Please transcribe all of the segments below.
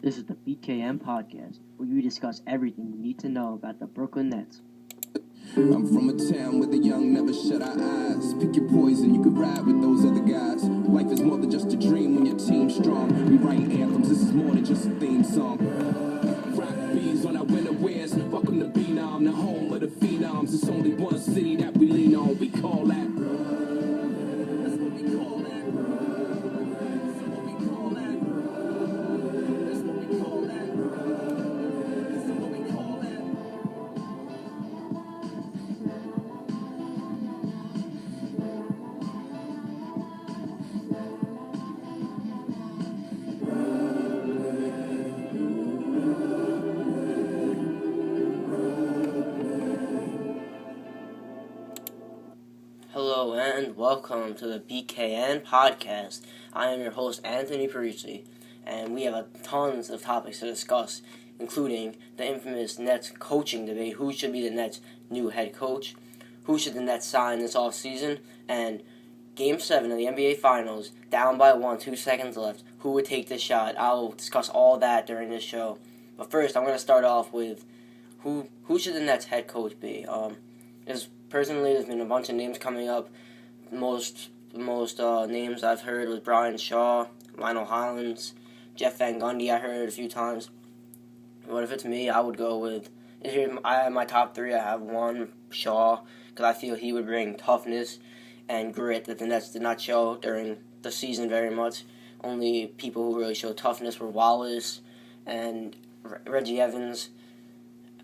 This is the BKN podcast, where we discuss everything you need to know about the Brooklyn Nets. I'm from a town where the young never shut our eyes. Pick your poison, you could ride with those other guys. Life is more than just a dream when your team's strong. We write anthems, this is more than just a theme song. Rock bees on our winter wears. Welcome to Phenom, the home of the phenoms. It's only one city that we lean on. We call that. That's what we call that. That's what we call that. That's what we call that. That's what we call that. Hello and welcome to the BKN podcast. I am your host, Anthony Parisi, and we have tons of topics to discuss, including the infamous Nets coaching debate. Who should be the Nets' new head coach? Who should the Nets sign this offseason? And Game 7 of the NBA Finals, down by 1, 2 seconds left. Who would take the shot? I'll discuss all that during this show. But first, I'm going to start off with who should the Nets head coach be? There's been a bunch of names coming up. Most names I've heard was Brian Shaw, Lionel Hollins, Jeff Van Gundy. I heard a few times. But if it's me, I would go with. I have my top three. I have one, Shaw, because I feel he would bring toughness and grit that the Nets did not show during the season very much. Only people who really showed toughness were Wallace and Reggie Evans.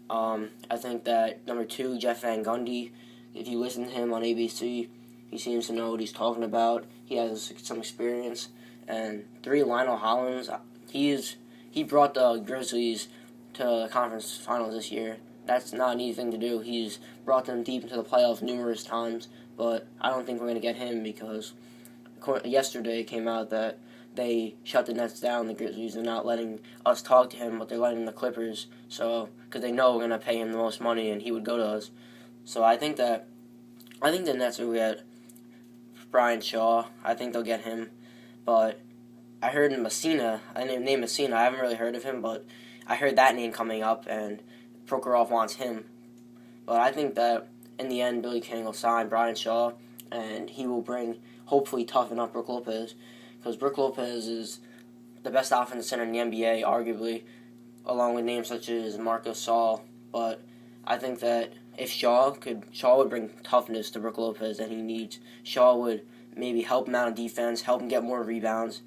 I think that number 2, Jeff Van Gundy. If you listen to him on ABC, he seems to know what he's talking about. He has some experience. And 3, Lionel Hollins. He brought the Grizzlies to the conference finals this year. That's not an easy thing to do. He's brought them deep into the playoffs numerous times, but I don't think we're going to get him because yesterday it came out that they shut the Nets down, the Grizzlies. They're not letting us talk to him, but they're letting the Clippers. So, because they know we're going to pay him the most money and he would go to us. So I think the Nets will get Brian Shaw. I think they'll get him. But I heard Messina. I didn't name Messina. I haven't really heard of him, but I heard that name coming up, and Prokhorov wants him. But I think that in the end, Billy King will sign Brian Shaw, and he will hopefully toughen up Brook Lopez, because Brook Lopez is the best offensive center in the NBA, arguably, along with names such as Marc Gasol. But I think that if Shaw would bring toughness to Brook Lopez that he needs. Shaw would maybe help him out on defense, help him get more rebounds,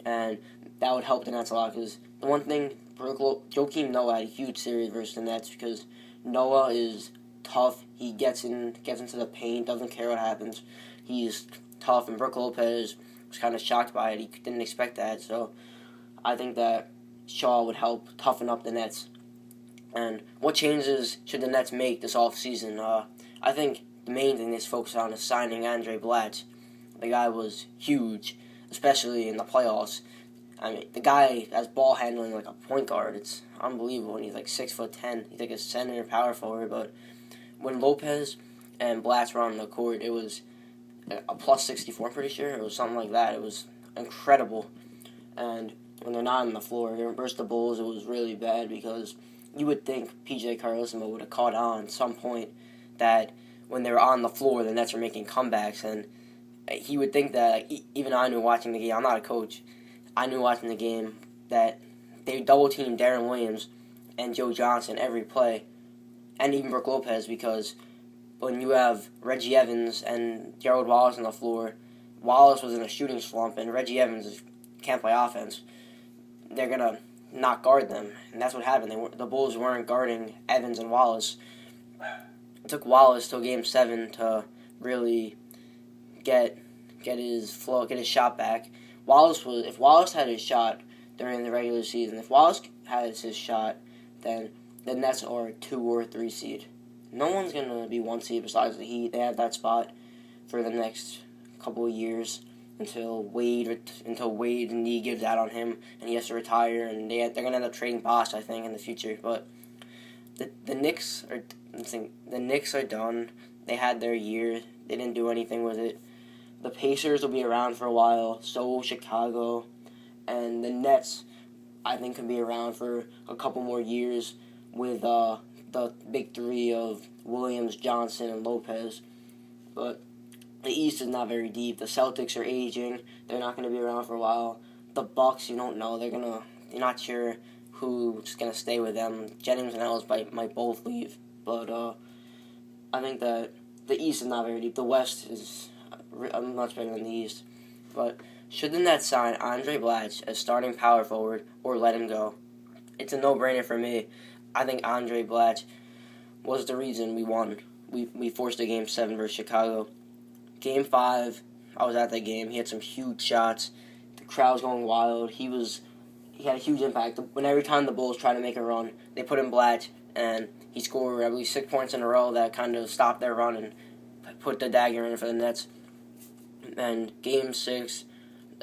and that would help the Nets a lot. Because the one thing, Joakim Noah had a huge series versus the Nets because Noah is tough. He gets into the paint, doesn't care what happens. He's tough, and Brook Lopez was kind of shocked by it. He didn't expect that. So I think that Shaw would help toughen up the Nets. And what changes should the Nets make this offseason? I think the main thing they focus on is signing Andre Blatche. The guy was huge, especially in the playoffs. I mean, the guy has ball handling like a point guard. It's unbelievable. And he's like 6'10". He's like a center power forward. But when Lopez and Blatche were on the court, it was a plus 64, I'm pretty sure. It was something like that. It was incredible. And when they're not on the floor, versus the Bulls, it was really bad because you would think P.J. Carlesimo would have caught on at some point that when they were on the floor, the Nets were making comebacks, and he would think that, even I knew watching the game, I'm not a coach, I knew watching the game that they double-teamed Darren Williams and Joe Johnson every play, and even Brook Lopez, because when you have Reggie Evans and Gerald Wallace on the floor, Wallace was in a shooting slump, and Reggie Evans can't play offense. They're going to not guard them, and that's what happened. The Bulls weren't guarding Evans and Wallace. It took Wallace till Game 7 to really get his flow, get his shot back. If Wallace had his shot during the regular season, if Wallace has his shot, then the Nets are a 2 or 3 seed. No one's gonna be 1 seed besides the Heat. They have that spot for the next couple of years. Until Wade's knee gives out on him and he has to retire, and they're gonna end up trading Bosh, I think, in the future. But the Knicks are done. They had their year. They didn't do anything with it. The Pacers will be around for a while. So will Chicago, and the Nets I think could be around for a couple more years with the big three of Williams, Johnson, and Lopez. But the East is not very deep. The Celtics are aging. They're not going to be around for a while. The Bucks, you don't know. You're not sure who's going to stay with them. Jennings and Ellis might both leave. But I think that the East is not very deep. The West is much better than the East. But should the Nets sign Andre Blatche as starting power forward or let him go? It's a no-brainer for me. I think Andre Blatche was the reason we won. We forced a Game 7 versus Chicago. Game 5, I was at that game. He had some huge shots. The crowd was going wild. He had a huge impact. When every time the Bulls tried to make a run, they put in Blatche, and he scored, I believe, 6 points in a row that kind of stopped their run and put the dagger in for the Nets. And Game 6,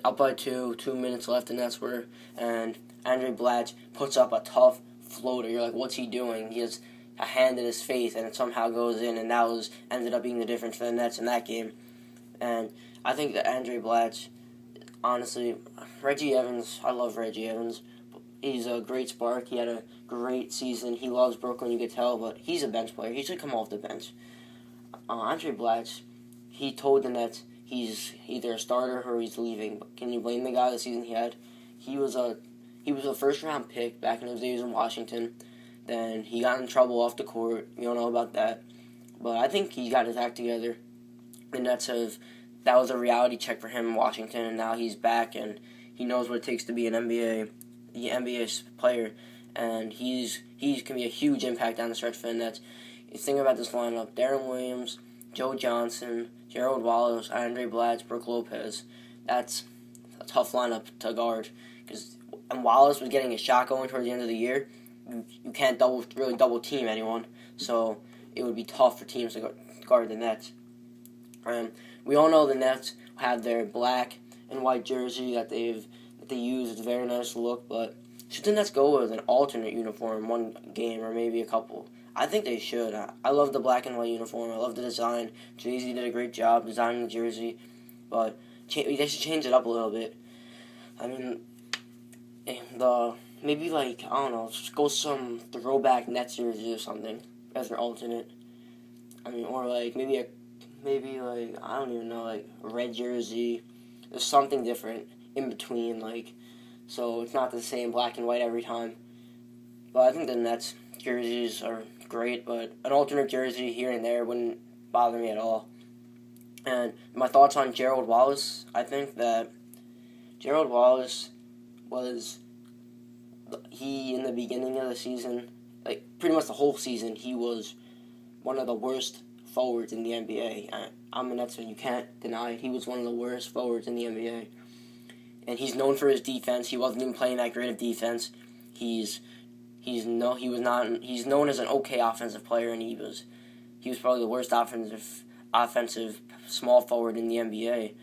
up by 2 minutes left, the Nets were, and Andre Blatche puts up a tough floater. You're like, what's he doing? He has a hand in his face, and it somehow goes in, and that ended up being the difference for the Nets in that game. And I think that Andre Blatche, honestly, Reggie Evans, I love Reggie Evans. He's a great spark. He had a great season. He loves Brooklyn, you could tell, but he's a bench player. He should come off the bench. Andre Blatche, he told the Nets he's either a starter or he's leaving. But can you blame the guy the season he had? He was a first-round pick back in his days in Washington. Then he got in trouble off the court. You don't know about that. But I think he got his act together. The Nets that was a reality check for him in Washington, and now he's back, and he knows what it takes to be an NBA player, and he can be a huge impact down the stretch for the Nets. You think about this lineup: Darren Williams, Joe Johnson, Gerald Wallace, Andre Blatche, Brook Lopez. That's a tough lineup to guard, and Wallace was getting a shot going towards the end of the year. You can't really double team anyone, so it would be tough for teams to guard the Nets. We all know the Nets have their black and white jersey that they use. It's a very nice look, but should the Nets go with an alternate uniform one game or maybe a couple? I think they should. I love the black and white uniform. I love the design. Jay-Z did a great job designing the jersey, but they should change it up a little bit. I mean, maybe I don't know, just go some throwback Nets jersey or something as their alternate. I mean, or maybe I don't even know, a red jersey. There's something different in between, so it's not the same black and white every time. But I think the Nets jerseys are great, but an alternate jersey here and there wouldn't bother me at all. And my thoughts on Gerald Wallace, I think that Gerald Wallace in the beginning of the season, pretty much the whole season, he was one of the worst forwards in the NBA. I'm a Nets fan, you can't deny it. He was one of the worst forwards in the NBA. And he's known for his defense. He wasn't even playing that great of defense. He's known as an okay offensive player, and he was probably the worst offensive small forward in the NBA.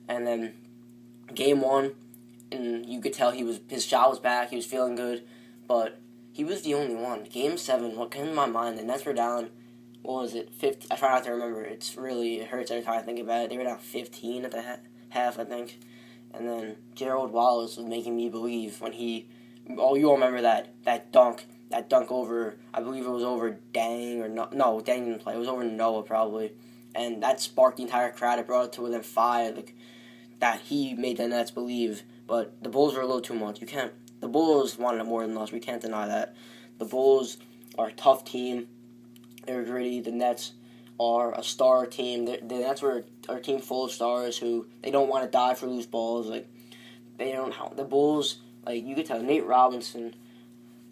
And then Game 1, and you could tell his shot was back, he was feeling good, but he was the only one. Game 7, what came to my mind, the Nets were down, what was it, 50? I try not to remember. It hurts every time I think about it. They were down 15 at the half, I think. And then Gerald Wallace was making me believe when you all remember that dunk over, I believe it was over Dang, or no, Dang didn't play. It was over Noah probably. And that sparked the entire crowd. It brought it to within 5. That he made the Nets believe. But the Bulls were a little too much. The Bulls wanted it more than us. We can't deny that. The Bulls are a tough team. They're gritty. The Nets are a star team. The Nets are a team full of stars who they don't want to die for loose balls. The Bulls, you could tell Nate Robinson,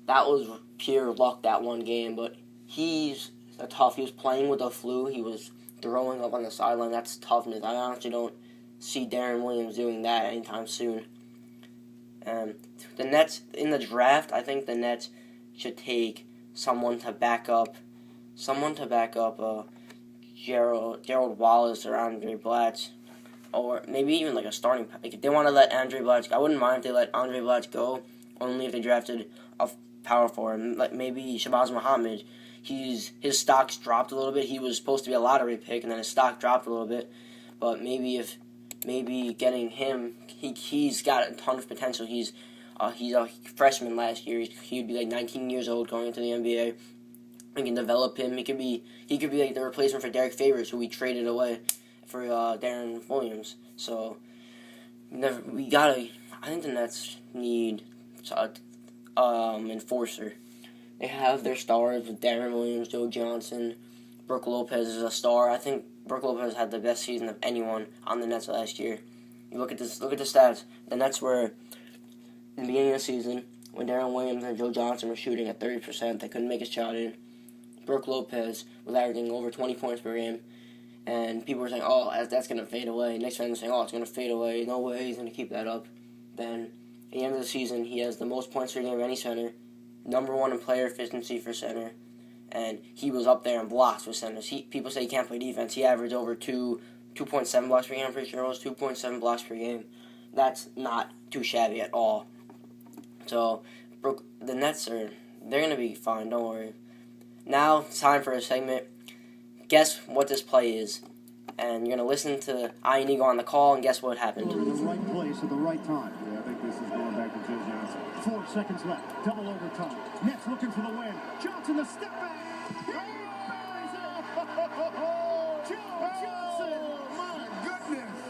that was pure luck that one game, but he's he was playing with the flu. He was throwing up on the sideline. That's toughness. I honestly don't see Darren Williams doing that anytime soon. The Nets, in the draft, I think the Nets should take someone to back up Gerald Wallace or Andre Blatche, or maybe even a starting. If they want to let Andre Blatche go, I wouldn't mind if they let Andre Blatche go, only if they drafted a power forward, maybe Shabazz Muhammad. His stocks dropped a little bit. He was supposed to be a lottery pick, and then his stock dropped a little bit. But maybe getting him, he's got a ton of potential. He's He's a freshman last year. He'd be like 19 years old going into the NBA. We can develop him. He could be like the replacement for Derek Favors, who we traded away for Darren Williams. So I think the Nets need enforcer. They have their stars with Darren Williams, Joe Johnson, Brook Lopez is a star. I think Brook Lopez had the best season of anyone on the Nets last year. You look at the stats. The Nets were in the beginning of the season when Darren Williams and Joe Johnson were shooting at 30%. They couldn't make a shot in. Brook Lopez was averaging over 20 points per game. And people were saying, oh, that's going to fade away. Knicks fans were saying, oh, it's going to fade away. No way he's going to keep that up. Then, at the end of the season, he has the most points per game of any center, number one in player efficiency for center, and he was up there in blocks with centers. People say he can't play defense. He averaged over 2.7 blocks per game. I'm pretty sure it was 2.7 blocks per game. That's not too shabby at all. So, the Nets they're going to be fine, don't worry. Now, it's time for a segment. Guess what this play is. And you're going to listen to Ian Eagle on the call and guess what happened. In the right place at the right time. Yeah, I think this is going back to Joe Johnson. 4 seconds left. Double overtime. Nets looking for the win. Johnson, the step back. Joe Johnson. My goodness.